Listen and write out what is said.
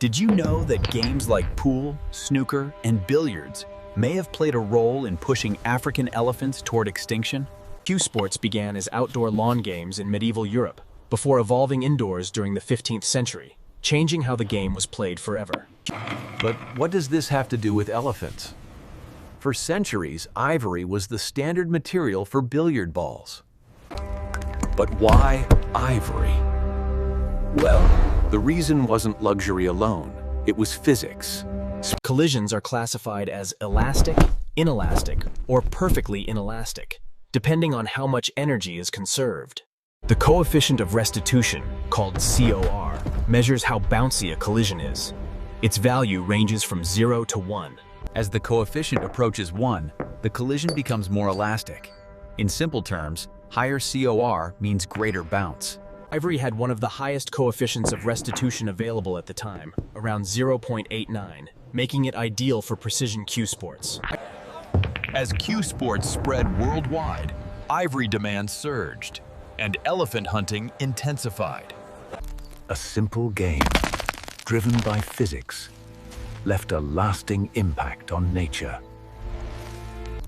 Did you know that games like pool, snooker, and billiards may have played a role in pushing African elephants toward extinction? Cue sports began as outdoor lawn games in medieval Europe, before evolving indoors during the 15th century, changing how the game was played forever. But what does this have to do with elephants? For centuries, ivory was the standard material for billiard balls. But why ivory? Well, the reason wasn't luxury alone, it was physics. Collisions are classified as elastic, inelastic, or perfectly inelastic, depending on how much energy is conserved. The coefficient of restitution, called COR, measures how bouncy a collision is. Its value ranges from 0 to 1. As the coefficient approaches 1, the collision becomes more elastic. In simple terms, higher COR means greater bounce. Ivory had one of the highest coefficients of restitution available at the time, around 0.89, making it ideal for precision cue sports. As cue sports spread worldwide, ivory demand surged, and elephant hunting intensified. A simple game, driven by physics, left a lasting impact on nature.